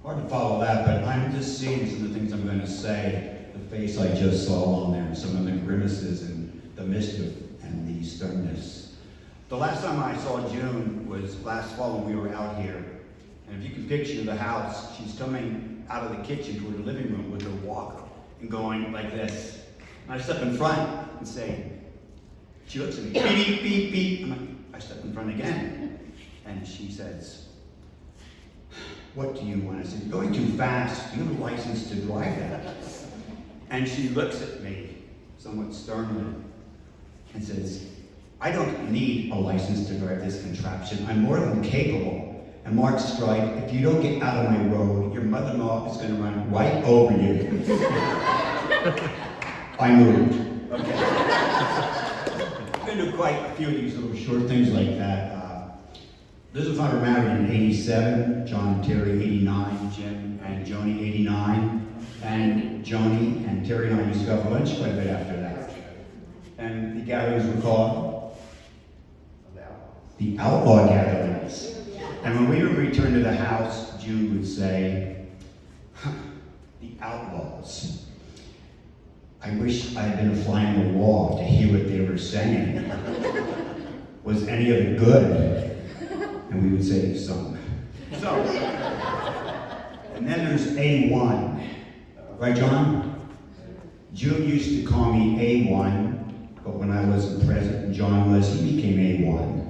Hard to follow that, but I'm just seeing some of the things I'm going to say, the face I just saw on there, some of the grimaces and the mischief and the sternness. The last time I saw June was last fall when we were out here. And if you can picture the house, she's coming out of the kitchen toward the living room with her walker and going like this. And I step in front and say, she looks at me, beep, beep, beep. I step in front again. And she says, what do you want? I said, you're going too fast. Do you have a license to drive that? And she looks at me somewhat sternly and says, I don't need a license to drive this contraption. I'm more than capable. And Mark Strike, if you don't get out of my road, your mother-in-law is going to run right over you. I moved. Okay. I'm going to do quite a few of these little short things like that. Liz and I were married in 87, John and Terry 89, Jim and Joni 89, and Joni and Terry and I used to go for lunch quite a bit after that. And the gatherings were called the Outlaw Gatherings. And when we would return to the house, June would say, the Outlaws. I wish I had been a fly on the wall to hear what they were saying. Was any of it good? And we would say, some. So, and then there's A1. Right, John? June used to call me A1, but when I wasn't present and John was, he became A1.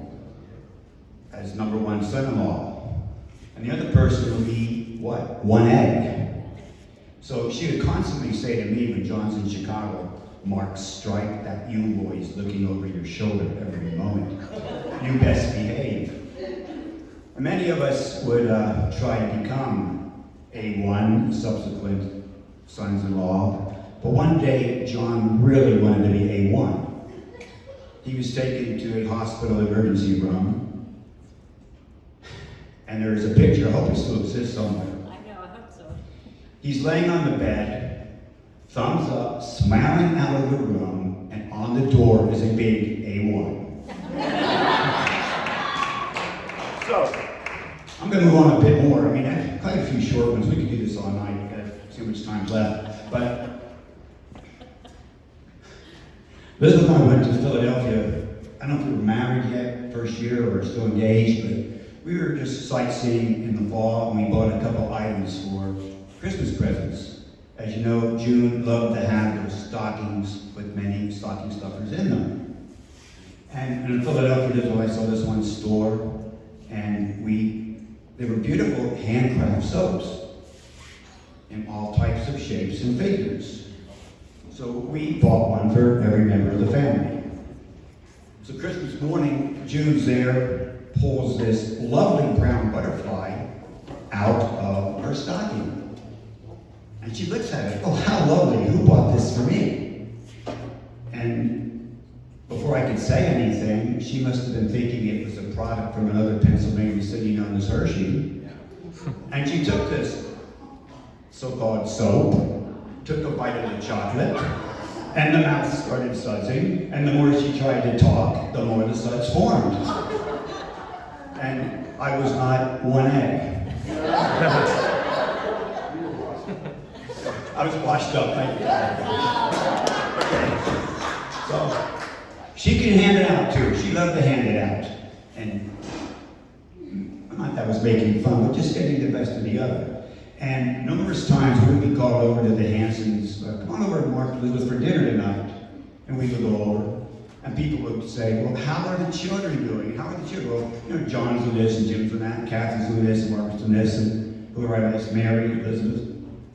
As number one son-in-law. And the other person would be, what? 1A. So she would constantly say to me when John's in Chicago, Mark Strike, that you boy's looking over your shoulder every moment. You best behave. And many of us would try to become A1, subsequent sons-in-law. But one day, John really wanted to be A1. He was taken to a hospital emergency room. And there's a picture, I hope it still exists somewhere. I know, I hope so. He's laying on the bed, thumbs up, smiling out of the room, and on the door is a big A1. So, I'm going to move on a bit more. I mean, I have quite a few short ones. We could do this all night. We've got too much time left. But Elizabeth and I went to Philadelphia. I don't know if we were married yet, first year, or still engaged, but we were just sightseeing in the fall, and we bought a couple items for Christmas presents. As you know, June loved to have those stockings with many stocking stuffers in them. And in Philadelphia, I saw this one store, and they were beautiful handcraft soaps in all types of shapes and figures. So we bought one for every member of the family. So Christmas morning, June's there, pulls this lovely brown butterfly out of her stocking. And she looks at it, oh, how lovely, who bought this for me? And before I could say anything, she must have been thinking it was a product from another Pennsylvania city known as Hershey. And she took this so-called soap, took a bite of the chocolate, and the mouth started sudsing, and the more she tried to talk, the more the suds formed. And I was not 1A. I was washed up. Okay. So, she could hand it out too. She loved to hand it out. And not that was making fun, but just getting the best of the other. And numerous times we would be called over to the Hansens, come on over to Mark and Elizabeth for dinner tonight. And we would go over. And people would say, well, how are the children doing? How are the children? Well, you know, John's doing this, and Jim's doing that, and Kathy's doing this, and Mark's doing this, and whoever I was, Mary, Elizabeth,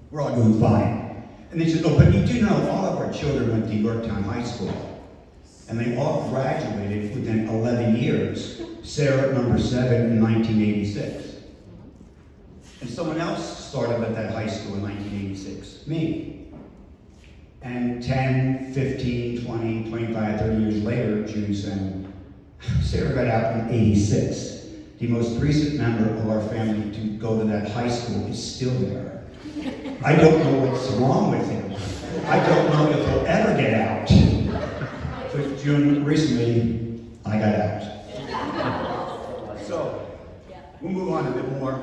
we're all doing fine. And they said, oh, but you do know all of our children went to Yorktown High School. And they all graduated within 11 years. Sarah, number 7, in 1986. And someone else started at that high school in 1986, me. And 10, 15, 20, 25, 30 years later, June said, Sarah got out in 86. The most recent member of our family to go to that high school is still there. I don't know what's wrong with him. I don't know if he'll ever get out. So June, recently, I got out. So, we'll move on a bit more.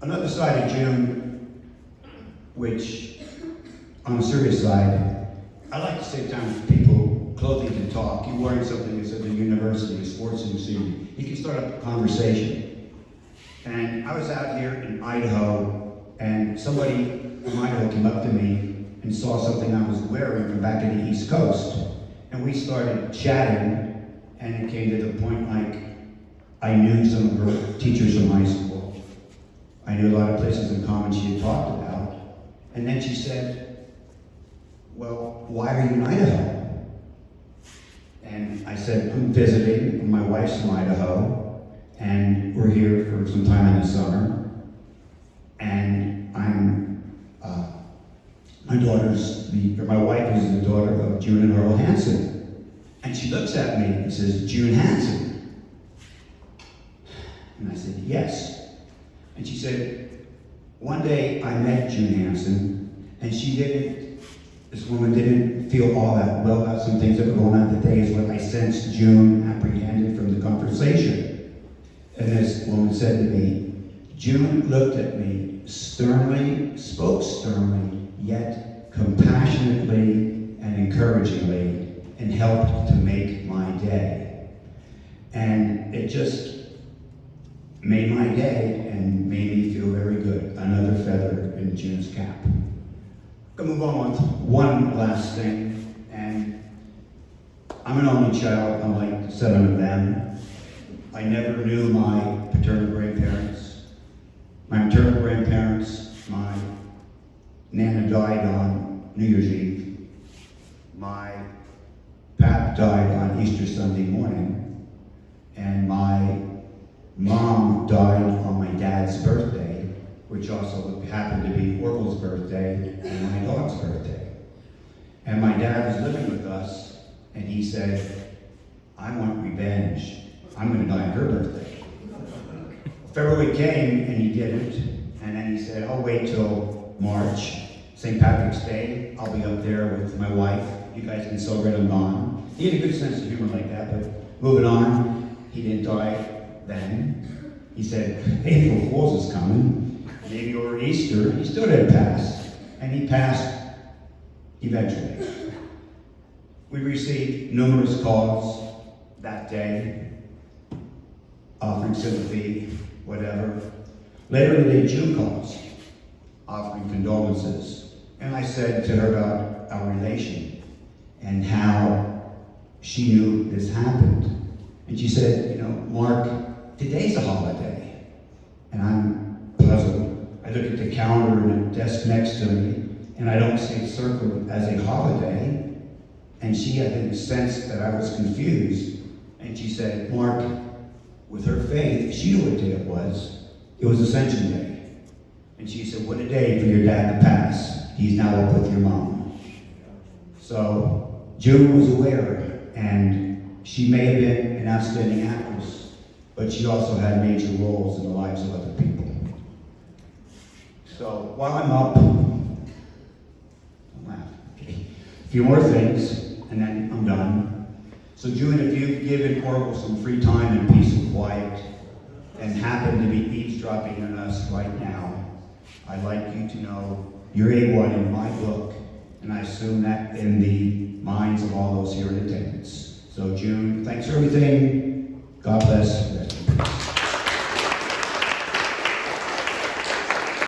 Another side of June, which, on the serious side, I like to sit down with people, clothing can talk. You're wearing something that's at the university, a sports suit. You can start up a conversation. And I was out here in Idaho, and somebody from Idaho came up to me and saw something I was wearing from back in the East Coast. And we started chatting, and it came to the point like I knew some of her teachers from high school. I knew a lot of places in common she had talked about. And then she said, well, why are you in Idaho? And I said, I'm visiting. My wife's from Idaho, and we're here for some time in the summer. And my wife is the daughter of June and Earl Hansen. And she looks at me and says, June Hansen. And I said, yes. And she said, one day I met June Hansen, and this woman didn't feel all that well about some things that were going on that day, is what I sensed June apprehended from the conversation. And this woman said to me, June looked at me sternly, spoke sternly, yet compassionately and encouragingly, and helped to make my day. And it just made my day and made me feel very good. Another feather in June's cap. I'm gonna move on with one last thing, and I'm an only child, unlike 7 of them. I never knew my paternal grandparents. My maternal grandparents, my Nana died on New Year's Eve. My pap died on Easter Sunday morning. And my mom died on my dad's birthday, which also happened to be Orville's birthday and my dog's birthday. And my dad was living with us, and he said, I want revenge. I'm gonna die on her birthday. February came and he didn't, and then he said, I'll wait till March, St. Patrick's Day. I'll be up there with my wife. You guys can celebrate I'm gone. He had a good sense of humor like that, but moving on, he didn't die then. He said, April Fool's is coming, maybe over Easter. He still didn't pass, and he passed eventually. We received numerous calls that day, offering sympathy, whatever. Later in the day, June calls, offering condolences. And I said to her about our relation and how she knew this happened. And she said, Mark, today's a holiday. And I'm puzzled. I look at the calendar in the desk next to me, and I don't see it circled as a holiday. And she had been sensed that I was confused. And she said, Mark, with her faith, she knew what day it was. It was Ascension Day. And she said, what a day for your dad to pass. He's now up with your mom. So June was aware, and she may have been an outstanding actress, but she also had major roles in the lives of other people. So while I'm up, don't laugh, okay. A few more things, and then I'm done. So June, if you've given Orville some free time and peace and quiet, and happen to be eavesdropping on us right now, I'd like you to know you're A1 in my book, and I assume that in the minds of all those here in attendance. So June, thanks for everything. God bless.